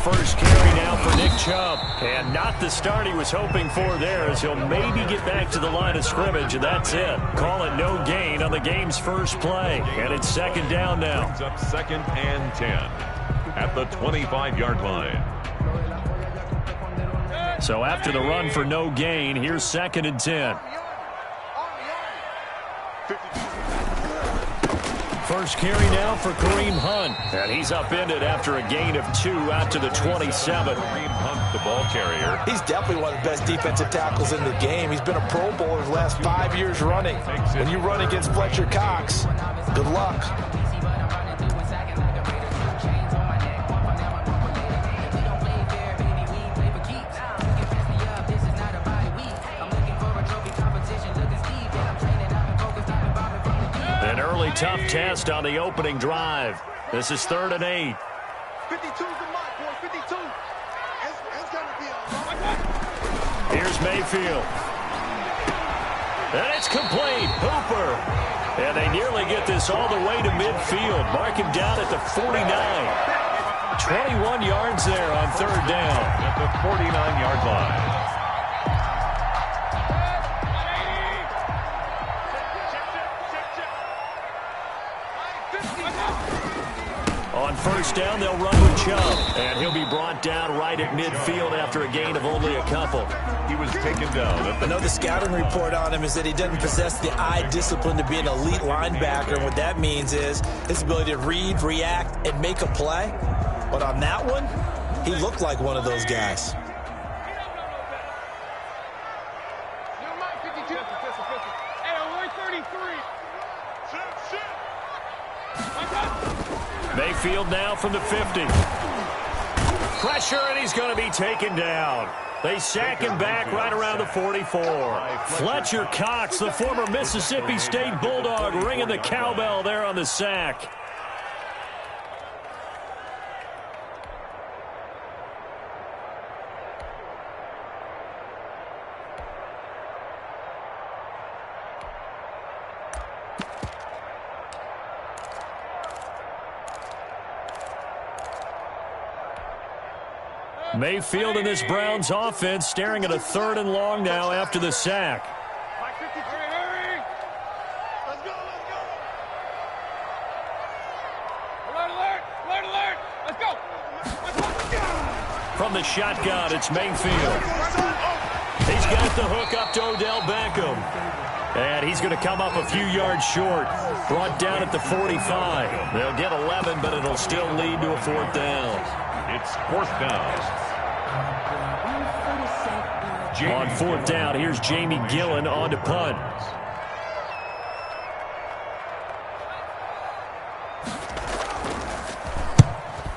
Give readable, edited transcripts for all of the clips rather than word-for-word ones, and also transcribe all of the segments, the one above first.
first carry now for Nick Chubb. And not the start he was hoping for there, as he'll maybe get back to the line of scrimmage, and that's it. Call it no gain on the game's first play. And it's second down now. Brings up 2nd and 10 at the 25-yard line. So after the run for no gain, here's 2nd and 10. First carry now for Kareem Hunt. And he's upended after a gain of 2 out to the 27. Kareem Hunt, the ball carrier. He's definitely one of the best defensive tackles in the game. He's been a Pro Bowler the last 5 years running. When you run against Fletcher Cox, good luck. Tough test on the opening drive. This is 3rd and 8. 52's the mark, boy. 52. It's gonna be Here's Mayfield. And it's complete. Hooper. And they nearly get this all the way to midfield. Mark him down at the 49. 21 yards there on 3rd down. At the 49-yard line. On first down, they'll run with Chubb. And he'll be brought down right at midfield after a gain of only a couple. He was taken down. I know the scouting report on him is that he doesn't possess the eye discipline to be an elite linebacker. And what that means is his ability to read, react, and make a play. But on that one, he looked like one of those guys. Mayfield now from the 50. Pressure, and he's going to be taken down. They sack him back right around the 44. Fletcher Cox, the former Mississippi State Bulldog, ringing the cowbell there on the sack. Mayfield in this Browns offense staring at a 3rd and long now after the sack. Let's go. Alert. Let's go. From the shotgun, it's Mayfield. He's got the hook up to Odell Beckham. And he's going to come up a few yards short. Brought down at the 45. They'll get 11, but it'll still lead to a 4th down. It's 4th down. On 4th down, here's Jamie Gillen on to punt.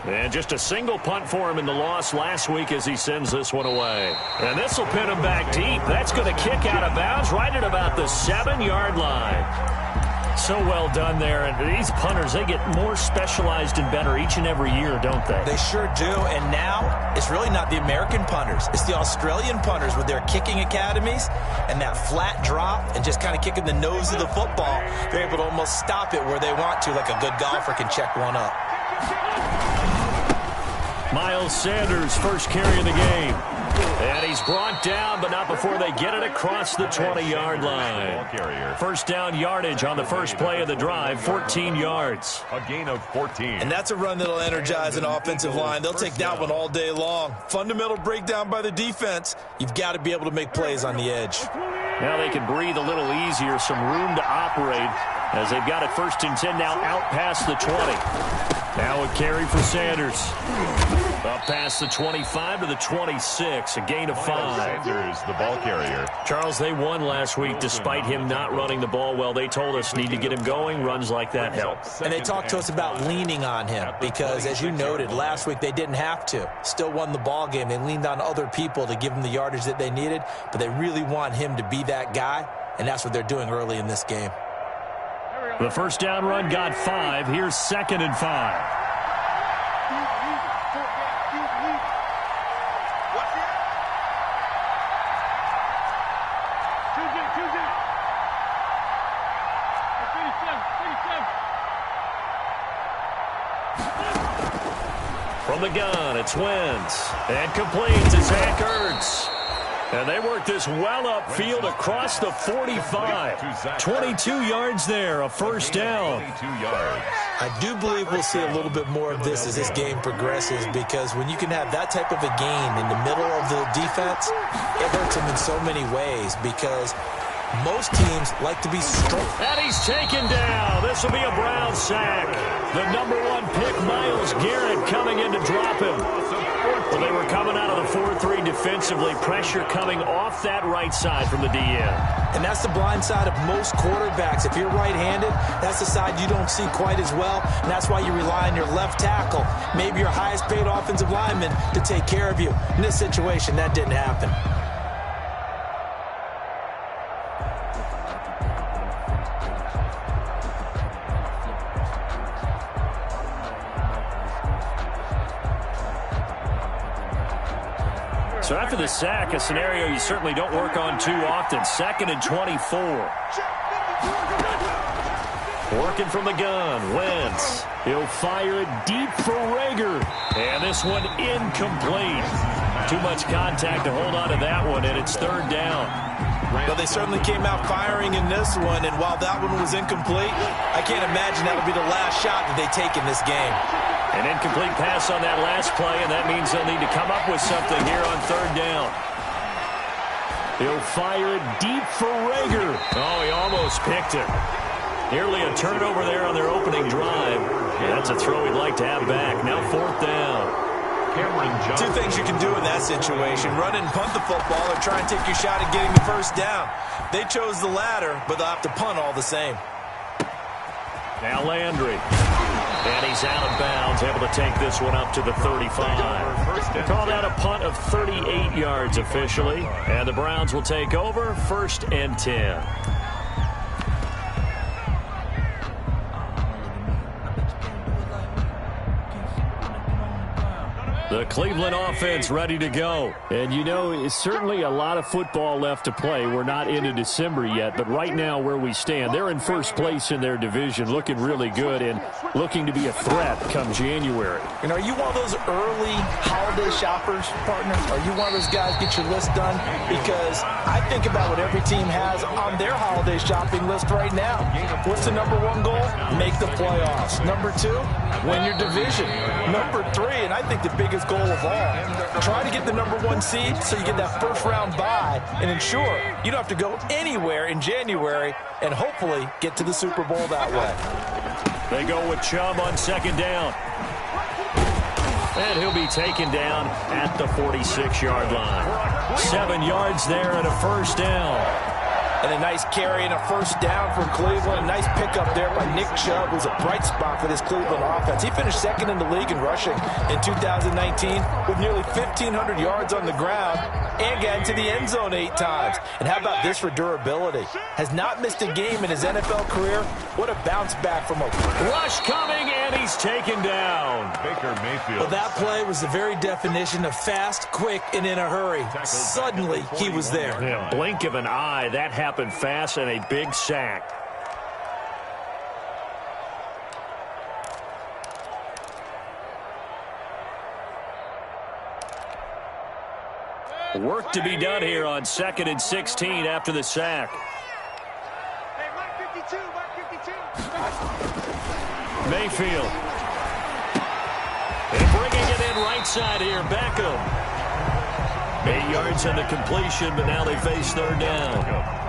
And just a single punt for him in the loss last week as he sends this one away. And this will pin him back deep. That's going to kick out of bounds right at about the 7-yard line. So well done there. And these punters, they get more specialized and better each and every year, don't they? They sure do. And now it's really not the American punters. It's the Australian punters with their kicking academies and that flat drop and just kind of kicking the nose of the football. They're able to almost stop it where they want to, like a good golfer can check one up. Miles Sanders, first carry of the game. And he's brought down, but not before they get it across the 20-yard line. First down yardage on the first play of the drive, 14 yards. A gain of 14. And that's a run that'll energize an offensive line. They'll take that one all day long. Fundamental breakdown by the defense. You've got to be able to make plays on the edge. Now they can breathe a little easier, some room to operate as they've got it 1st and 10 now out past the 20. Now a carry for Sanders. Up past the 25 to the 26, a gain of 5. Sanders, the ball carrier. Charles, they won last week despite him not running the ball well. They told us need to get him going. Runs like that help. And they talked to us about leaning on him because, as you noted, last week they didn't have to. Still won the ball game. They leaned on other people to give them the yardage that they needed, but they really want him to be that guy, and that's what they're doing early in this game. The first down run got 5. Here's 2nd and 5. From the gun, it's Wentz. And complete to Zach Ertz. And they work this well upfield across the 45. 22 yards there, a first down. 22 yards. I do believe we'll see a little bit more of this as this game progresses, because when you can have that type of a gain in the middle of the defense, it hurts them in so many ways, because most teams like to be strong. And he's taken down. This will be a Brown sack. The number 1 pick, Myles Garrett, coming in to drop him. Well, they were coming out of the 4-3 defensively. Pressure coming off that right side from the DN. And that's the blind side of most quarterbacks. If you're right-handed, that's the side you don't see quite as well, and that's why you rely on your left tackle, maybe your highest-paid offensive lineman, to take care of you. In this situation, that didn't happen. So after the sack, a scenario you certainly don't work on too often. 2nd and 24. Working from the gun, Wentz. He'll fire it deep for Rager. And this one incomplete. Too much contact to hold on to that one, and it's 3rd down. Well, they certainly came out firing in this one, and while that one was incomplete, I can't imagine that'll be the last shot that they take in this game. An incomplete pass on that last play, and that means they'll need to come up with something here on 3rd down. He'll fire it deep for Rager. Oh, he almost picked it. Nearly a turnover there on their opening drive. Yeah, that's a throw we'd like to have back. Now 4th down. Two things you can do in that situation: run and punt the football, or try and take your shot at getting the first down. They chose the latter, but they'll have to punt all the same. Now Landry. And he's out of bounds, able to take this one up to the 35. They call that a punt of 38 yards officially. And the Browns will take over, 1st and 10. The Cleveland offense ready to go. And, you know, it's certainly a lot of football left to play. We're not into December yet, but right now where we stand, they're in first place in their division, looking really good and looking to be a threat come January. And are you one of those early holiday shoppers, partner? Are you one of those guys get your list done? Because I think about what every team has on their holiday shopping list right now. What's the number 1 goal? Make the playoffs. Number 2, win your division. Number 3, and I think the biggest goal of all, try to get the number 1 seed so you get that first-round bye and ensure you don't have to go anywhere in January and hopefully get to the Super Bowl that way. They go with Chubb on 2nd down. And he'll be taken down at the 46-yard line. 7 yards there and a first down. And a nice carry and a first down for Cleveland. A nice pickup there by Nick Chubb, who's a bright spot for this Cleveland offense. He finished 2nd in the league in rushing in 2019 with nearly 1,500 yards on the ground and got into the end zone 8 times. And how about this for durability? Has not missed a game in his NFL career. What a bounce back from a rush coming, and he's taken down. Baker Mayfield. Well, that play was the very definition of fast, quick, and in a hurry. Suddenly, he was there. Yeah, blink of an eye, that happened fast, and a big sack. Work to be done here on 2nd and 16 after the sack. Hey, Mark 52, Mark 52. Mayfield. And bringing it in right side here, Beckham. 8 yards on the completion, but now they face 3rd down.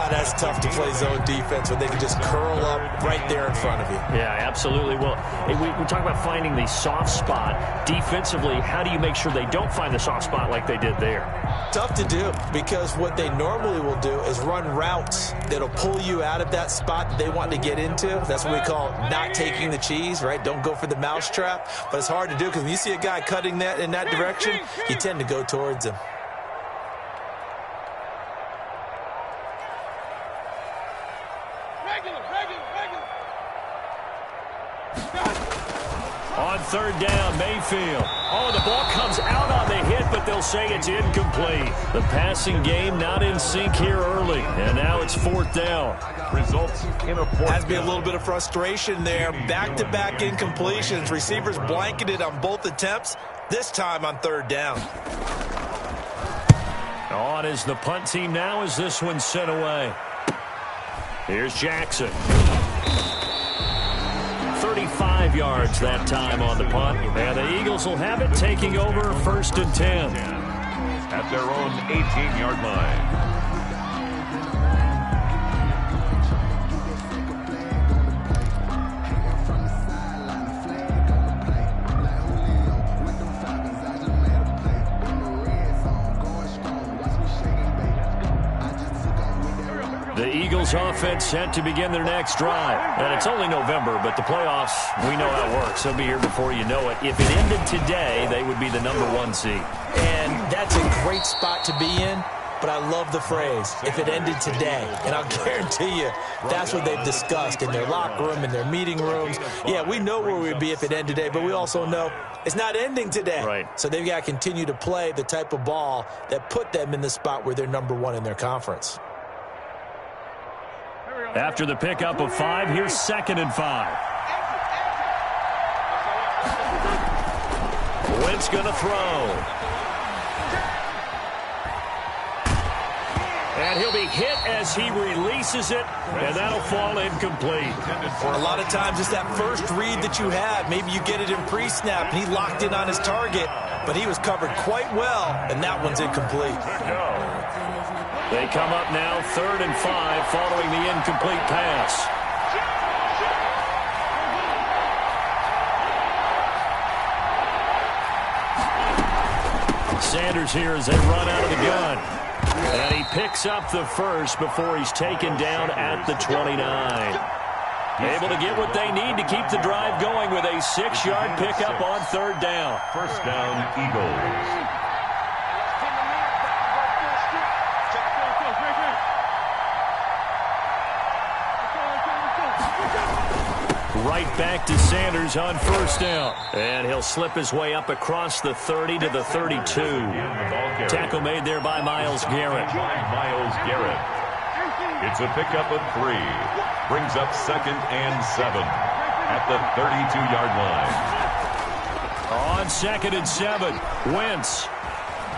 That's tough to play zone defense when they can just curl up right there in front of you. Yeah, absolutely. Well, we talk about finding the soft spot. Defensively, how do you make sure they don't find the soft spot like they did there? Tough to do, because what they normally will do is run routes that'll pull you out of that spot that they want to get into. That's what we call not taking the cheese, right? Don't go for the mousetrap. But it's hard to do, because when you see a guy cutting that in that direction, you tend to go towards him. On third down, Mayfield. Oh, the ball comes out on the hit, but they'll say it's incomplete. The passing game not in sync here early, and now it's fourth down. Results in a fourth Has to be a down. little bit of frustration there. Back-to-back incompletions. Receivers blanketed on both attempts, this time on third down. On is the punt team now as this one's sent away. Here's Jackson. 35 yards that time on the punt. And the Eagles will have it, taking over first and 10. At their own 18-yard line. The Eagles offense set to begin their next drive. And it's only November, but the playoffs, we know how it works. They'll be here before you know it. If it ended today, they would be the #1 seed. And that's a great spot to be in, but I love the phrase, if it ended today. And I'll guarantee you, that's what they've discussed in their locker room, in their meeting rooms. Yeah, we know where we'd be if it ended today, but we also know it's not ending today. Right. So they've got to continue to play the type of ball that put them in the spot where they're #1 in their conference. After the pickup of 5, here's 2nd and 5. Wentz going to throw. And he'll be hit as he releases it, and that'll fall incomplete. A lot of times it's that first read that you have. Maybe you get it in pre-snap, and he locked in on his target, but he was covered quite well, and that one's incomplete. They come up now 3rd and 5 following the incomplete pass. Sanders here as they run out of the gun. And he picks up the first before he's taken down at the 29. Able to get what they need to keep the drive going with a 6-yard pickup on 3rd down. First down, Eagles. Right back to Sanders on 1st down. And he'll slip his way up across the 30 to the 32. Tackle made there by Myles Garrett. Myles Garrett. It's a pickup of 3. Brings up 2nd and 7 at the 32-yard line. On 2nd and 7, Wentz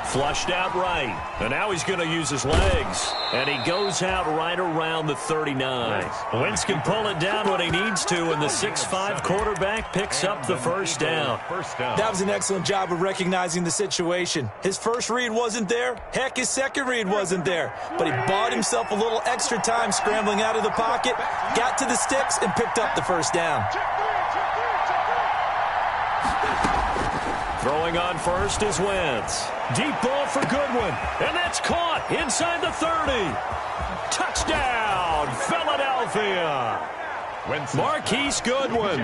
flushed out right. And now he's going to use his legs. And he goes out right around the 39. Wentz can pull it down when he needs to, and the 6'5 quarterback picks up the first down. That was an excellent job of recognizing the situation. His first read wasn't there. Heck, his second read wasn't there. But he bought himself a little extra time scrambling out of the pocket, got to the sticks, and picked up the first down. Throwing on first is Wentz. Deep ball for Goodwin. And that's caught inside the 30. Touchdown, Philadelphia. Marquise Goodwin,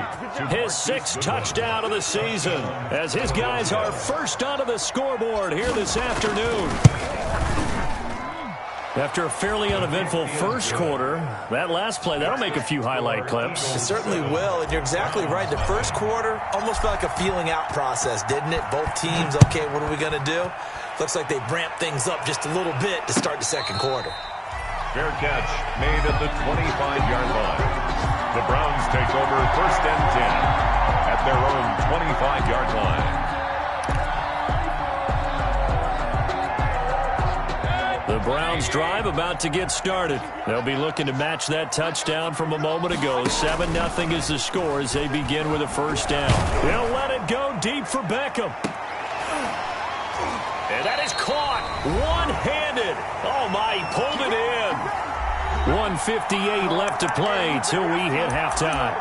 his 6th touchdown of the season, as his guys are first onto the scoreboard here this afternoon. After a fairly uneventful first quarter, that last play, that'll make a few highlight clips. It certainly will, and you're exactly right. The first quarter almost felt like a feeling out process, didn't it? Both teams, okay, what are we going to do? Looks like they ramped things up just a little bit to start the second quarter. Fair catch made at the 25-yard line. The Browns take over 1st and 10 at their own 25-yard line. The Browns drive about to get started. They'll be looking to match that touchdown from a moment ago. 7-0 is the score as they begin with a first down. They'll let it go deep for Beckham. And that is caught one-handed. Oh, my, he pulled it in. 1:58 left to play till we hit halftime.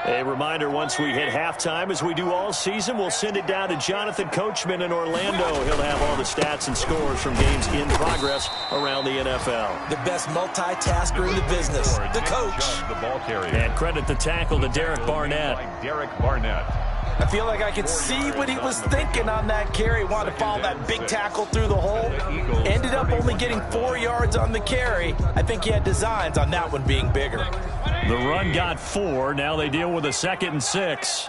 A reminder, once we hit halftime, as we do all season, we'll send it down to Jonathan Coachman in Orlando. He'll have all the stats and scores from games in progress around the NFL. The best multitasker in the business, the coach. The ball carrier. And credit the tackle to Derek Barnett. Derek Barnett. I feel like I could see what he was thinking on that carry. Wanted to follow that big tackle through the hole. Ended up only getting 4 yards on the carry. I think he had designs on that one being bigger. The run got 4. Now they deal with a 2nd and 6.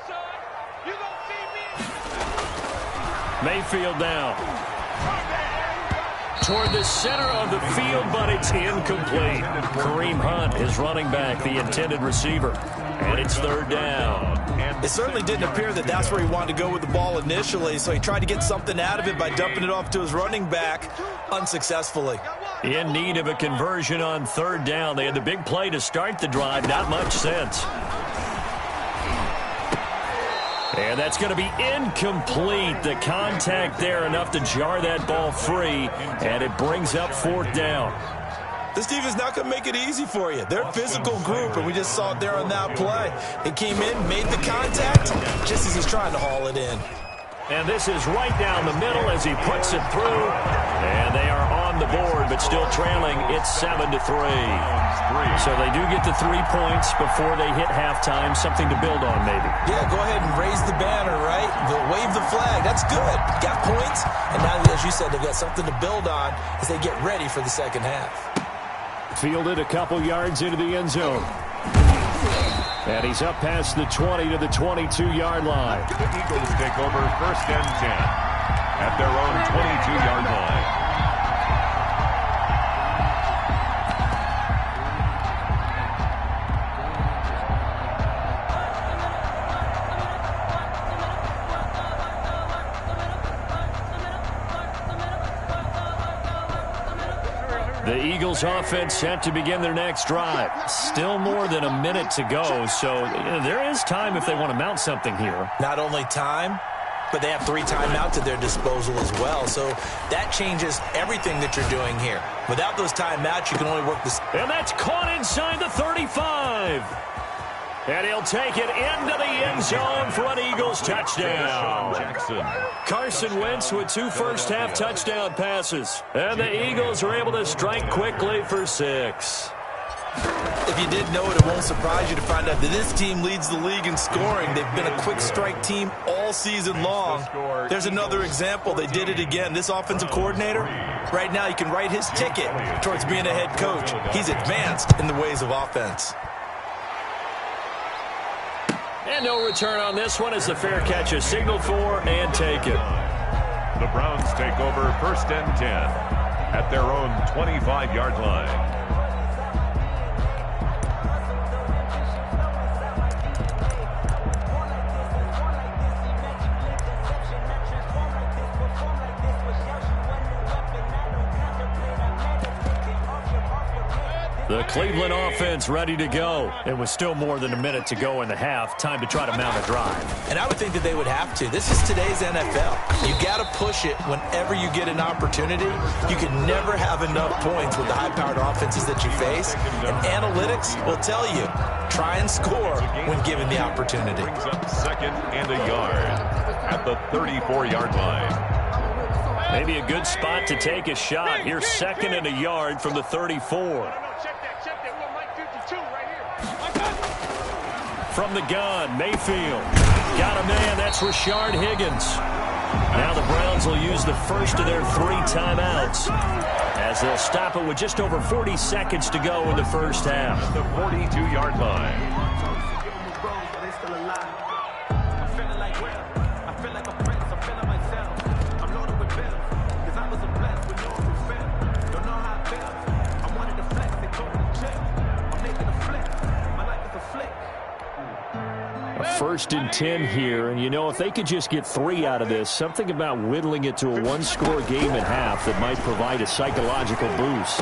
Mayfield down. Toward the center of the field, but it's incomplete. Kareem Hunt is running back, the intended receiver. And it's 3rd down. It certainly didn't appear that that's where he wanted to go with the ball initially, so he tried to get something out of it by dumping it off to his running back unsuccessfully. In need of a conversion on 3rd down. They had the big play to start the drive. Not much sense. And that's going to be incomplete. The contact there enough to jar that ball free, and it brings up 4th down. This defense not going to make it easy for you. They're a physical group, and we just saw it there on that play. It came in, made the contact, just as he's trying to haul it in. And this is right down the middle as he puts it through. And they are on the board, but still trailing. It's 7-3. So they do get the 3 points before they hit halftime. Something to build on, maybe. Yeah, go ahead and raise the banner, right? Wave the flag. That's good. Got points. And now, as you said, they've got something to build on as they get ready for the second half. Fielded a couple yards into the end zone. And he's up past the 20 to the 22-yard line. The Eagles take over 1st and 10 at their own 22-yard line. The Eagles offense set to begin their next drive. Still more than a minute to go, so there is time if they want to mount something here. Not only time, but they have 3 timeouts at their disposal as well, so that changes everything that you're doing here. Without those timeouts, you can only work this. And that's caught inside the 35. And he'll take it into the end zone for an Eagles touchdown. Carson Wentz with 2 first-half touchdown passes. And the Eagles are able to strike quickly for 6. If you didn't know it, it won't surprise you to find out that this team leads the league in scoring. They've been a quick strike team all season long. There's another example. They did it again. This offensive coordinator, right now, you can write his ticket towards being a head coach. He's advanced in the ways of offense. And no return on this one as the fair catch is signaled for and taken. The Browns take over 1st and 10 at their own 25-yard line. The Cleveland offense ready to go. It was still more than a minute to go in the half. Time to try to mount a drive. And I would think that they would have to. This is today's NFL. You got to push it whenever you get an opportunity. You can never have enough points with the high-powered offenses that you face. And analytics will tell you, try and score when given the opportunity. Brings up 2nd and a yard at the 34-yard line. Maybe a good spot to take a shot. Here's 2nd and a yard from the 34. From the gun, Mayfield. Got a man, that's Rashard Higgins. Now the Browns will use the first of their 3 timeouts as they'll stop it with just over 40 seconds to go in the first half. The 42-yard line. First and 10 here, and you know, if they could just get 3 out of this, something about whittling it to a 1-score game at half that might provide a psychological boost.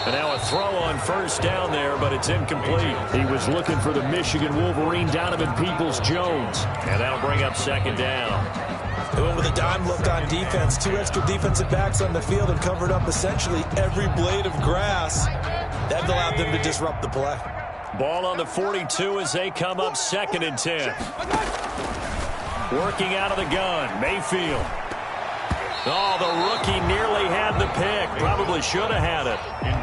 And now a throw on first down there, but it's incomplete. He was looking for the Michigan Wolverine, Donovan Peoples-Jones, and that'll bring up 2nd down. They went with a dime look on defense. 2 extra defensive backs on the field and covered up essentially every blade of grass. That allowed them to disrupt the play. Ball on the 42 as they come up 2nd and 10. Working out of the gun, Mayfield. Oh, the rookie nearly had the pick. Probably should have had it.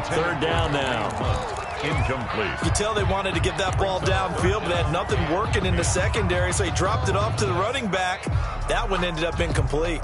3rd down now. incomplete. You tell they wanted to get that ball downfield, but they had nothing working in the secondary, so he dropped it off to the running back. That one ended up incomplete.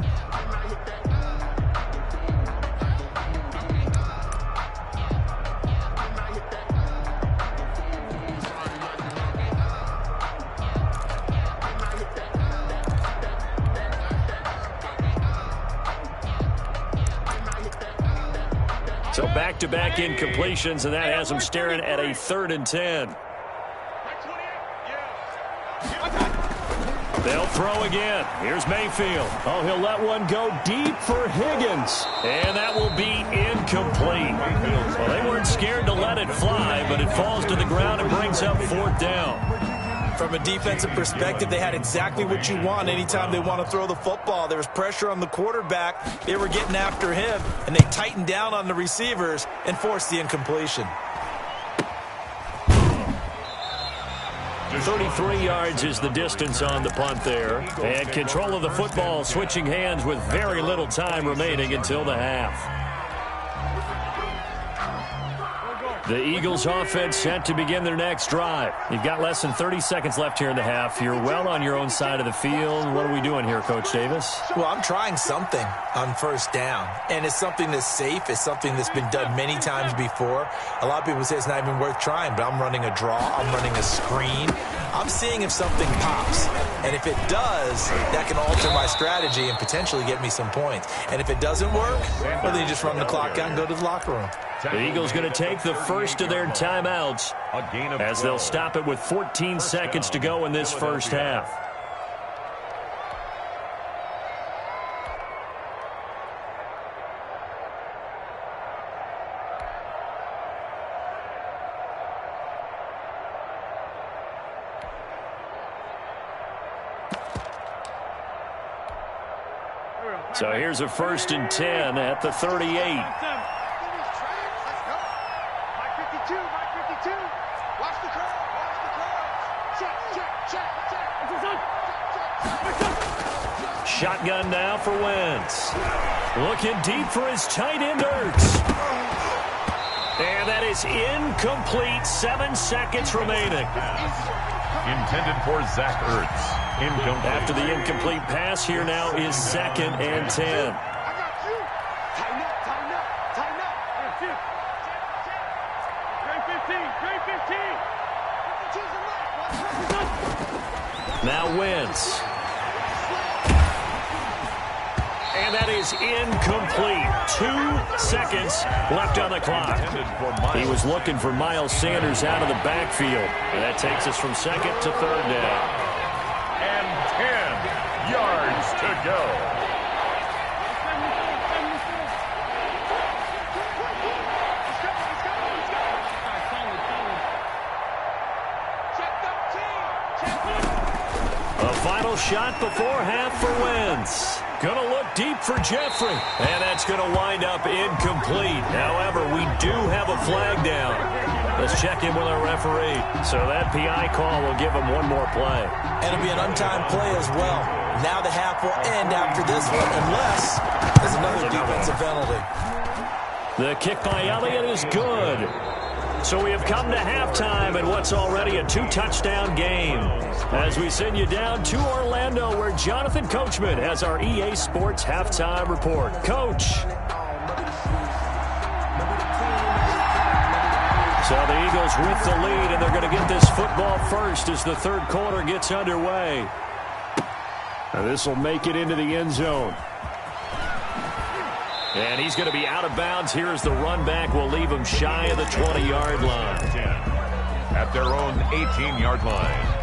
So back-to-back incompletions, and that has them staring at a 3rd and 10. They'll throw again. Here's Mayfield. Oh, he'll let one go deep for Higgins. And that will be incomplete. Well, they weren't scared to let it fly, but it falls to the ground and brings up 4th down. From a defensive perspective, they had exactly what you want anytime they want to throw the football. There was pressure on the quarterback. They were getting after him, and they tightened down on the receivers and forced the incompletion. 33 yards is the distance on the punt there. And control of the football switching hands with very little time remaining until the half. The Eagles offense set to begin their next drive. You've got less than 30 seconds left here in the half. You're well on your own side of the field. What are we doing here, Coach Davis? Well, I'm trying something on 1st down, and it's something that's safe. It's something that's been done many times before. A lot of people say it's not even worth trying, but I'm running a draw. I'm running a screen. I'm seeing if something pops, and if it does, that can alter my strategy and potentially get me some points. And if it doesn't work, well, then you just run the clock out and go to the locker room. The Eagles going to take the first of their timeouts as they'll stop it with 14 seconds to go in this first half. So here's a 1st and 10 at the 38. Shotgun now for Wentz. Looking deep for his tight end, Ertz. And that is incomplete. 7 seconds remaining. Intended for Zach Ertz. Incomplete. After the incomplete pass, here now is 2nd and 10. Now Wentz. And that is incomplete. 2 seconds left on the clock. He was looking for Miles Sanders out of the backfield. And that takes us from 2nd to 3rd down. And 10 yards to go. A final shot before half for Wentz. Going to look deep for Jeffrey. And that's going to wind up incomplete. However, we do have a flag down. Let's check in with our referee. So that PI call will give him one more play. And it'll be an untimed play as well. Now the half will end after this one, unless there's another defensive penalty. The kick by Elliott is good. So we have come to halftime in what's already a 2-touchdown game. As we send you down to Orlando, where Jonathan Coachman has our EA Sports halftime report. Coach. So the Eagles with the lead, and they're going to get this football first as the 3rd quarter gets underway. Now this will make it into the end zone. And he's going to be out of bounds here as the run back will leave him shy of the 20-yard line. At their own 18-yard line.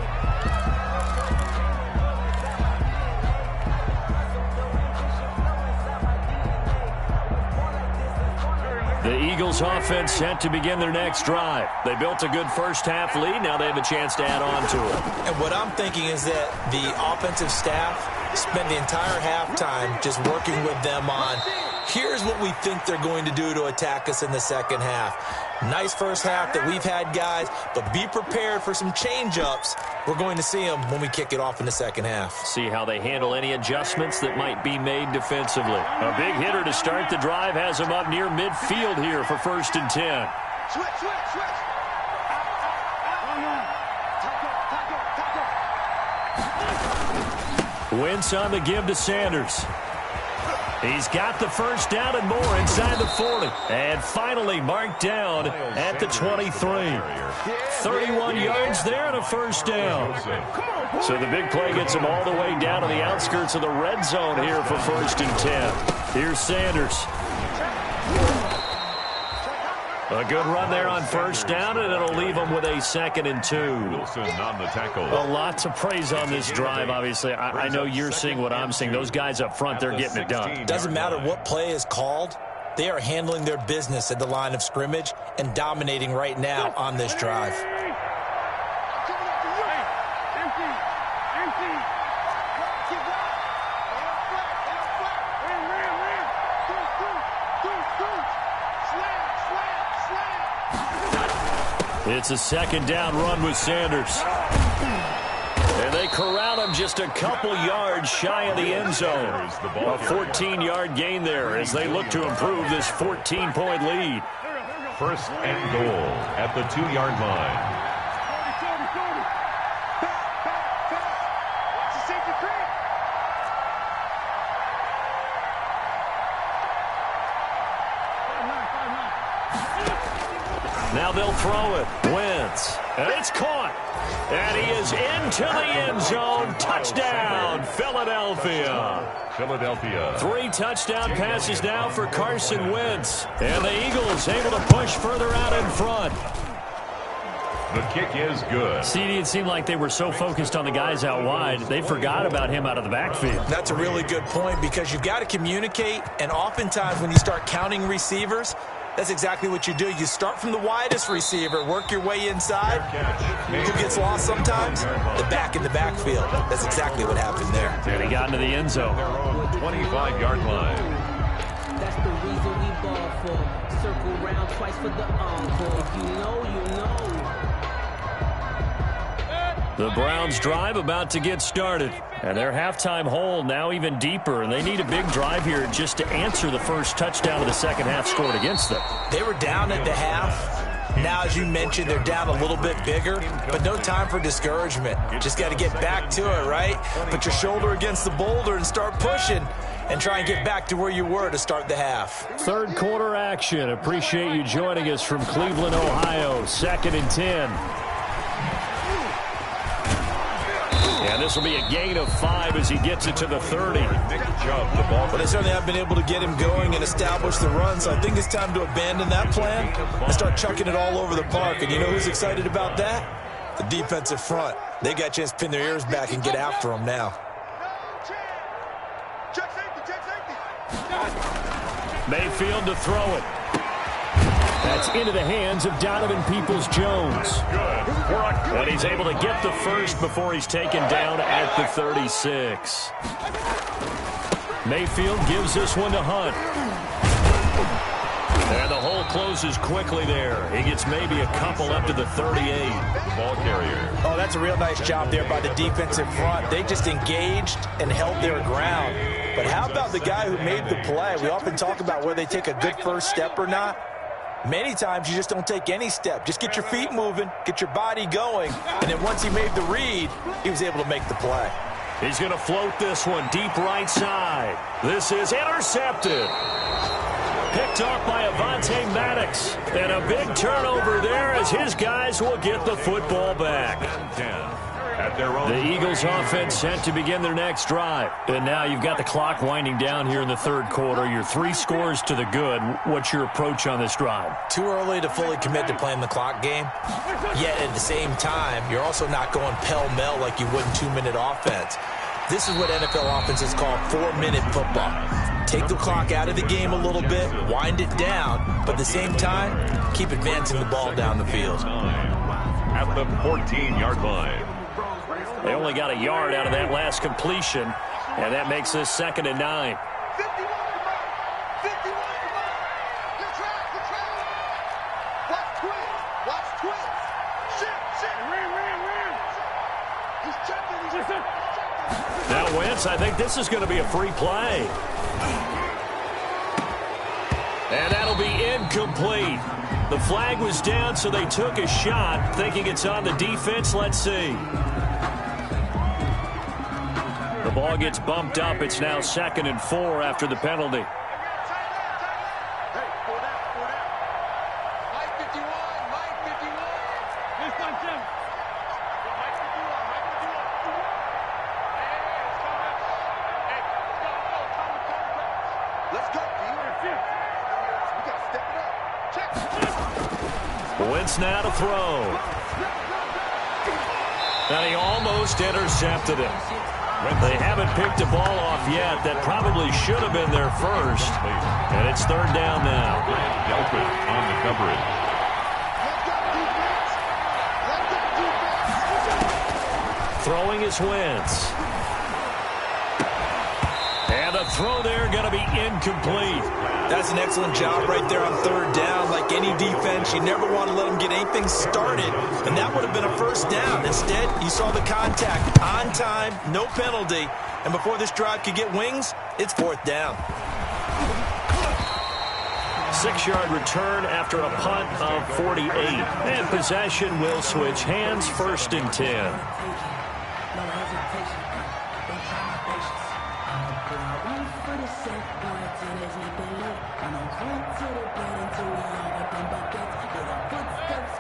The Eagles offense set to begin their next drive. They built a good first half lead. Now they have a chance to add on to it. And what I'm thinking is that the offensive staff spent the entire halftime just working with them on, here's what we think they're going to do to attack us in the second half. Nice first half that we've had, guys, but be prepared for some change-ups. We're going to see them when we kick it off in the second half. See how they handle any adjustments that might be made defensively. A big hitter to start the drive has him up near midfield here for 1st and 10. Switch. Wentz on the give to Sanders. He's got the first down and more inside the 40. And finally marked down at the 23. 31 yards there and a first down. So the big play gets him all the way down to the outskirts of the red zone here for 1st and 10. Here's Sanders. A good run there on first down, and it'll leave them with a 2nd and 2. Wilson on the tackle. A lot to praise on this drive, obviously. I know you're seeing what I'm seeing. Those guys up front, they're getting it done. Doesn't matter what play is called. They are handling their business at the line of scrimmage and dominating right now on this drive. It's a 2nd down run with Sanders. And they corral him just a couple yards shy of the end zone. A 14-yard gain there as they look to improve this 14-point lead. 1st and goal at the 2-yard line. Now they'll throw it. Wentz. And it's caught. And he is into the end zone. Touchdown, Philadelphia. 3 touchdown passes now for Carson Wentz. And the Eagles able to push further out in front. The kick is good. CD, it seemed like they were so focused on the guys out wide, they forgot about him out of the backfield. That's a really good point because you've got to communicate, and oftentimes when you start counting receivers, that's exactly what you do. You start from the widest receiver, work your way inside. Who gets lost sometimes? The back in the backfield. That's exactly what happened there. And he got into the end zone. 25-yard line. That's the reason we ball for. Circle round twice for the encore. If you know, you know. The Browns drive about to get started. And their halftime hole now even deeper. And they need a big drive here just to answer the first touchdown of the second half scored against them. They were down at the half. Now, as you mentioned, they're down a little bit bigger, but no time for discouragement. Just got to get back to it, right? Put your shoulder against the boulder and start pushing and try and get back to where you were to start the half. 3rd quarter action. Appreciate you joining us from Cleveland, Ohio. 2nd and 10. And this will be a gain of 5 as he gets it to the 30. But they certainly have been able to get him going and establish the run, so I think it's time to abandon that plan and start chucking it all over the park. And you know who's excited about that? The defensive front. They got a chance to pin their ears back and get after him now. Mayfield to throw it. That's into the hands of Donovan Peoples-Jones. And he's able to get the first before he's taken down at the 36. Mayfield gives this one to Hunt. And the hole closes quickly there. He gets maybe a couple up to the 38. The ball carrier. Oh, that's a real nice job there by the defensive front. They just engaged and held their ground. But how about the guy who made the play? We often talk about whether they take a good first step or not. Many times you just don't take any step. Just get your feet moving, get your body going, and then once he made the read, he was able to make the play. He's going to float this one deep right side. This is intercepted. Picked off by Avonte Maddox. And a big turnover there as his guys will get the football back. The Eagles offense set to begin their next drive. And now you've got the clock winding down here in the 3rd quarter. Your 3 scores to the good. What's your approach on this drive? Too early to fully commit to playing the clock game. Yet at the same time, you're also not going pell-mell like you would in 2-minute offense. This is what NFL offenses call 4-minute football. Take the clock out of the game a little bit, wind it down, but at the same time, keep advancing the ball down the field. At the 14-yard line. They only got a yard out of that last completion, and that makes this 2nd and 9. 51 to Watch twins. Watch twins. Shit. Now Wentz, I think this is going to be a free play. And that'll be incomplete. The flag was down, so they took a shot, thinking it's on the defense. Let's see. The The ball gets bumped up. It's now 2nd and 4 after the penalty. Wentz now to throw. And he almost intercepted it. They haven't picked the ball off yet. That probably should have been their first. And it's 3rd down now. Delpit on the coverage. Throwing is Wentz. And the throw there going to be incomplete. That's an excellent job right there on 3rd down. Like any defense, you never want to let them get anything started. And that would have been a first down. Instead, you saw the contact on time, no penalty. And before this drive could get wings, it's 4th down. 6-yard return after a punt of 48. And possession will switch hands, 1st and 10.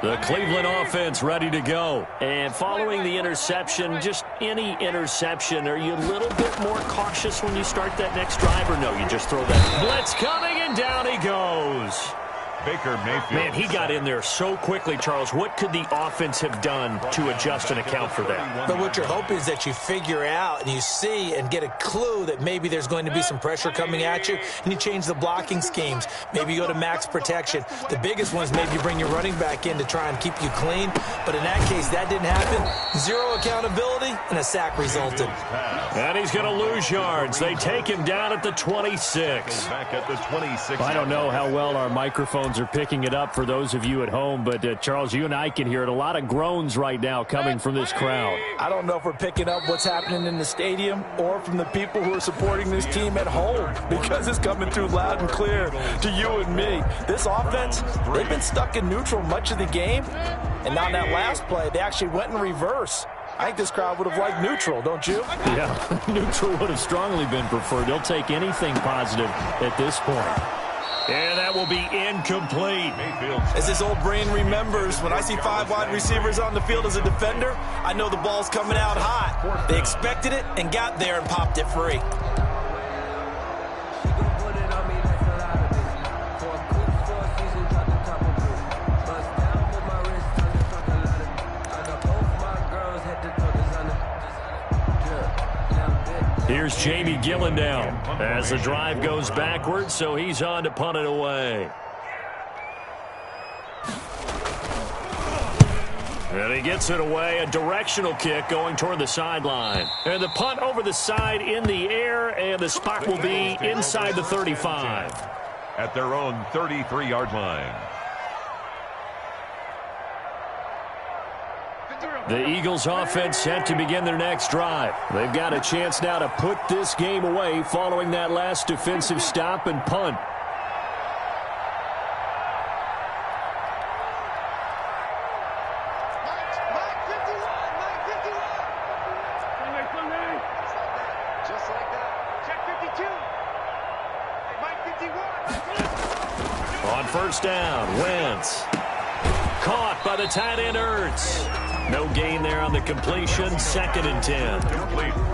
The Cleveland offense ready to go. And following the interception, just any interception, are you a little bit more cautious when you start that next drive, or no, you just throw that blitz coming and down he goes. Baker Mayfield. Man, he got in there so quickly, Charles. What could the offense have done to adjust and account for that? But what you're hoping is that you figure out and you see and get a clue that maybe there's going to be some pressure coming at you, and you change the blocking schemes. Maybe you go to max protection. The biggest one is maybe you bring your running back in to try and keep you clean. But in that case, that didn't happen. 0 accountability, and a sack resulted. And he's going to lose yards. They take him down at the 26. Back at the 26. I don't know how well our microphones are picking it up for those of you at home, but Charles, you and I can hear it. A lot of groans right now coming from this crowd. I don't know if we're picking up what's happening in the stadium or from the people who are supporting this team at home, because it's coming through loud and clear to you and me. This offense, they've been stuck in neutral much of the game, and on that last play, they actually went in reverse. I think this crowd would have liked neutral, don't you? Yeah, neutral would have strongly been preferred. They'll take anything positive at this point. And that will be incomplete. As this old brain remembers, when I see 5 wide receivers on the field as a defender, I know the ball's coming out hot. They expected it and got there and popped it free. Here's Jamie Gillen down as the drive goes backwards, so he's on to punt it away. And he gets it away, a directional kick going toward the sideline. And the punt over the side in the air, and the spot will be inside the 35. At their own 33-yard line. The Eagles offense set to begin their next drive. They've got a chance now to put this game away following that last defensive stop and punt. Just like that. Check 52. Mike 51. On 1st down, Wentz. Caught by the tight end, Ertz. No gain there on the completion, 2nd and 10.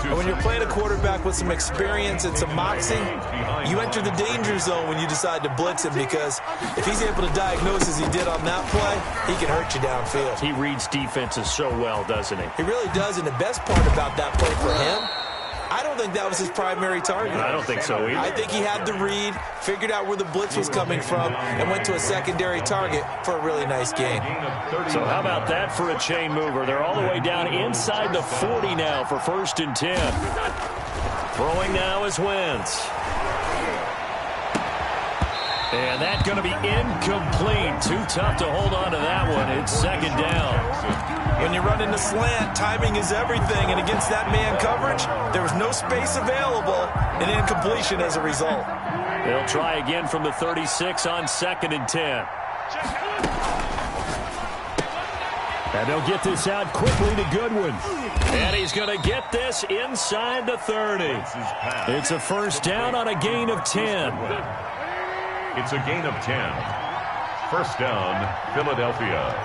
And when you're playing a quarterback with some experience and some moxie, you enter the danger zone when you decide to blitz him, because if he's able to diagnose as he did on that play, he can hurt you downfield. He reads defenses so well, doesn't he? He really does, and the best part about that play for him, I don't think that was his primary target. I don't think so either. I think he had the read, figured out where the blitz was coming from, and went to a secondary target for a really nice gain. So how about that for a chain mover? They're all the way down inside the 40 now for 1st and 10. Throwing now is Wentz. And that's going to be incomplete. Too tough to hold on to that one. It's 2nd down. When you run into slant, timing is everything. And against that man coverage, there was no space available, and incompletion as a result. They'll try again from the 36 on 2nd and 10. And they'll get this out quickly to Goodwin. And he's going to get this inside the 30. It's a first down on a gain of 10. It's a gain of 10. First down, Philadelphia.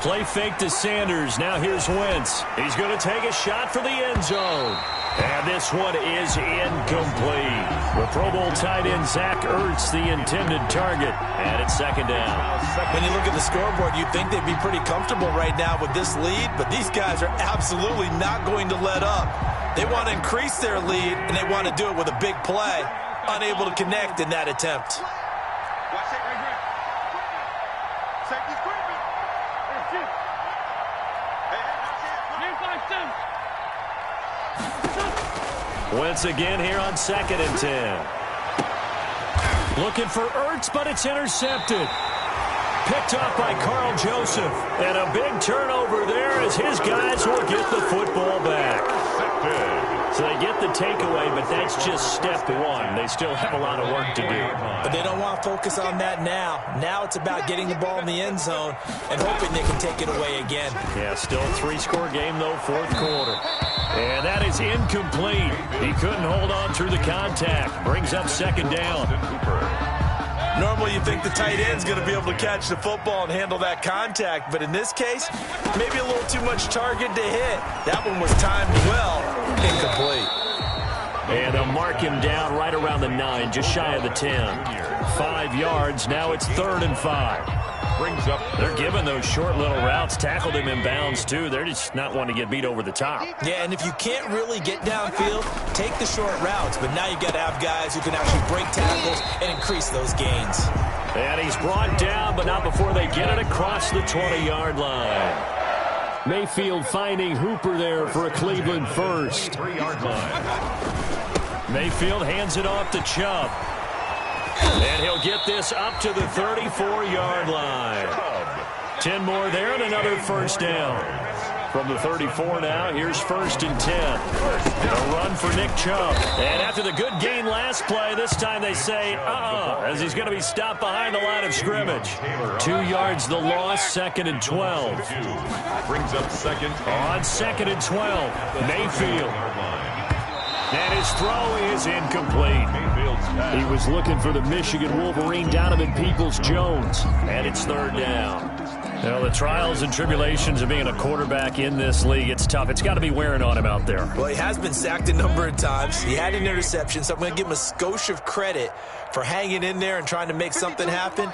Play fake to Sanders. Now here's Wentz. He's going to take a shot for the end zone. And this one is incomplete. The Pro Bowl tight end Zach Ertz, the intended target. And it's second down. When you look at the scoreboard, you'd think they'd be pretty comfortable right now with this lead, but these guys are absolutely not going to let up. They want to increase their lead, and they want to do it with a big play. Unable to connect in that attempt. Wentz again here on 2nd and 10. Looking for Ertz, but it's intercepted. Picked off by Carl Joseph. And a big turnover there as his guys will get the football back. So they get the takeaway, but that's just step one. They still have a lot of work to do. But they don't want to focus on that now. Now it's about getting the ball in the end zone and hoping they can take it away again. Yeah, still a 3-score game, though, 4th quarter. And that is incomplete. He couldn't hold on through the contact. Brings up second down. Normally you think the tight end's going to be able to catch the football and handle that contact, but in this case, maybe a little too much target to hit. That one was timed well, incomplete. And they'll mark him down right around the 9, just shy of the 10. 5 yards, now it's 3rd and 5. Brings up. They're giving those short little routes, tackled him in bounds too. They're just not wanting to get beat over the top. Yeah, and if you can't really get downfield, take the short routes. But now you've got to have guys who can actually break tackles and increase those gains. And he's brought down, but not before they get it across the 20-yard line. Mayfield finding Hooper there for a Cleveland first. 3-yard line. Mayfield hands it off to Chubb. And he'll get this up to the 34-yard line. 10 more there and another first down. From the 34 now, here's 1st and 10. A run for Nick Chubb. And after the good gain last play, this time they say, as he's going to be stopped behind the line of scrimmage. 2 yards the loss, 2nd and 12. Brings up second. On 2nd and 12, Mayfield. And his throw is incomplete. He was looking for the Michigan Wolverine, Donovan Peoples-Jones. And it's 3rd down. Well, the trials and tribulations of being a quarterback in this league, it's tough. It's got to be wearing on him out there. Well, he has been sacked a number of times. He had an interception, so I'm going to give him a skosh of credit for hanging in there and trying to make something happen,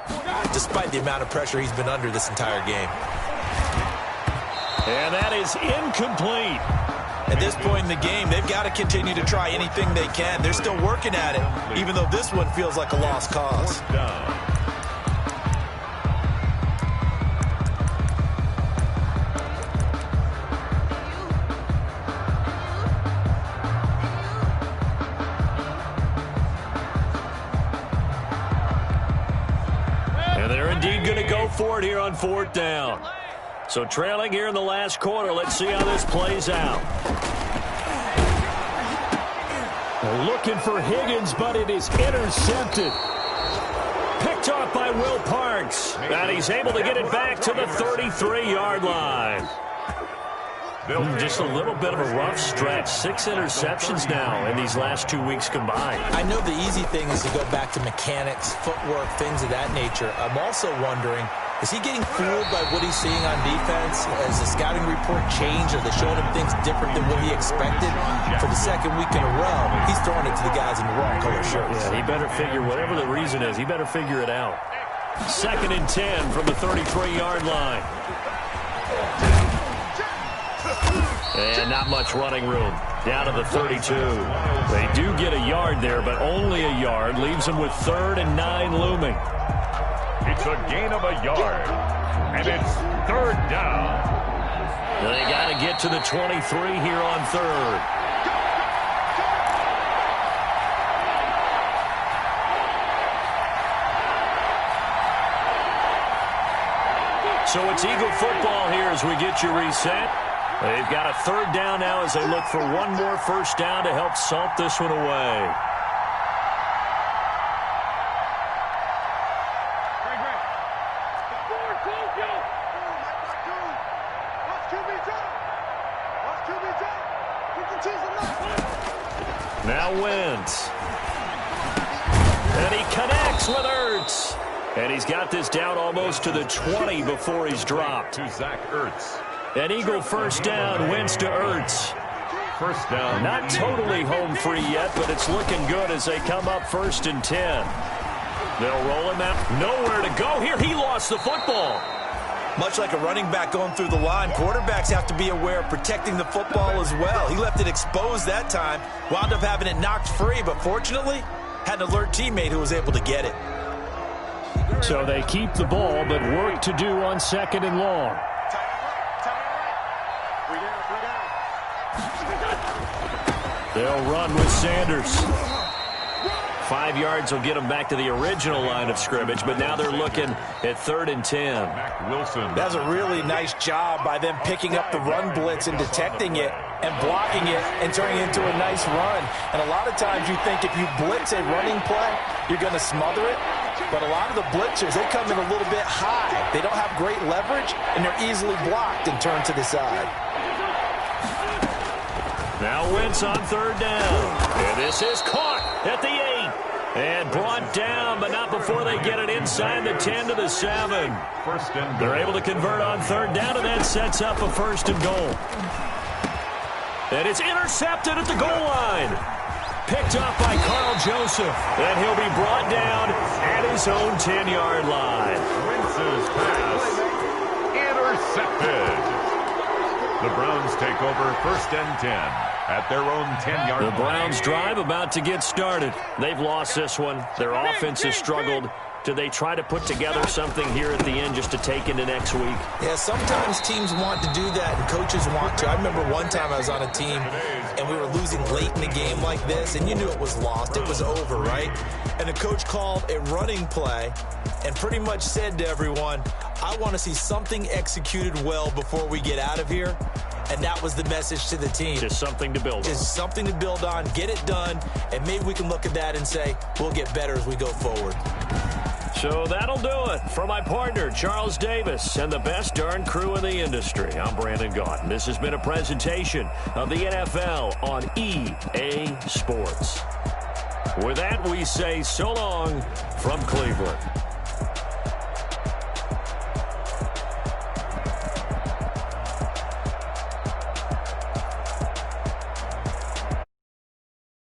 despite the amount of pressure he's been under this entire game. And that is incomplete. At this point in the game, they've got to continue to try anything they can. They're still working at it, even though this one feels like a lost cause. And they're indeed going to go for it here on 4th down. So trailing here in the last quarter. Let's see how this plays out. Looking for Higgins, but it is intercepted. Picked off by Will Parks. And he's able to get it back to the 33-yard line. Just a little bit of a rough stretch. 6 interceptions now in these last 2 weeks combined. I know the easy thing is to go back to mechanics, footwork, things of that nature. I'm also wondering, is he getting fooled by what he's seeing on defense? Has the scouting report changed? Are they showing him things different than what he expected? For the second week in a row, he's throwing it to the guys in the wrong color shirts. Yeah, he better figure, whatever the reason is, he better figure it out. 2nd and 10 from the 33-yard line. And not much running room. Down to the 32. They do get a yard there, but only a yard. Leaves them with 3rd and 9 looming. It's a gain of a yard. And it's 3rd down. They got to get to the 23 here on 3rd. So it's Eagle football here as we get you reset. They've got a 3rd down now as they look for one more first down to help salt this one away. Now Wentz. And he connects with Ertz. And he's got this down almost to the 20 before he's dropped. To Zach Ertz. An Eagle first down, Wentz to Ertz. First down. Not totally home free yet, but it's looking good as they come up 1st and 10. They'll roll him out. Nowhere to go here. He lost the football. Much like a running back going through the line, quarterbacks have to be aware of protecting the football as well. He left it exposed that time, wound up having it knocked free, but fortunately, had an alert teammate who was able to get it. So they keep the ball, but work to do on 2nd and long. They'll run with Sanders. 5 yards will get them back to the original line of scrimmage, but now they're looking at 3rd and 10. Wilson. That's a really nice job by them picking up the run blitz and detecting it and blocking it and turning it into a nice run. And a lot of times you think if you blitz a running play, you're going to smother it. But a lot of the blitzers, they come in a little bit high. They don't have great leverage, and they're easily blocked and turned to the side. Now Wentz on 3rd down. And this is caught at the 8. And brought down, but not before they get it inside the 10 to the 7. First and They're able to convert on 3rd down, and that sets up a 1st and goal. And it's intercepted at the goal line. Picked up by Carl Joseph. And he'll be brought down at his own 10-yard line. Wentz's pass intercepted. The Browns take over 1st and 10 at their own 10-yard line. The Browns drive about to get started. They've lost this one. Their offense has struggled. Do they try to put together something here at the end just to take into next week? Yeah, sometimes teams want to do that and coaches want to. I remember one time I was on a team and we were losing late in the game like this, and you knew it was lost. It was over, right? And the coach called a running play and pretty much said to everyone, I want to see something executed well before we get out of here. And that was the message to the team. Just something to build on. Just something to build on, get it done, and maybe we can look at that and say, we'll get better as we go forward. So that'll do it. For my partner, Charles Davis, and the best darn crew in the industry, I'm Brandon Gaudin. This has been a presentation of the NFL on EA Sports. With that, we say so long from Cleveland.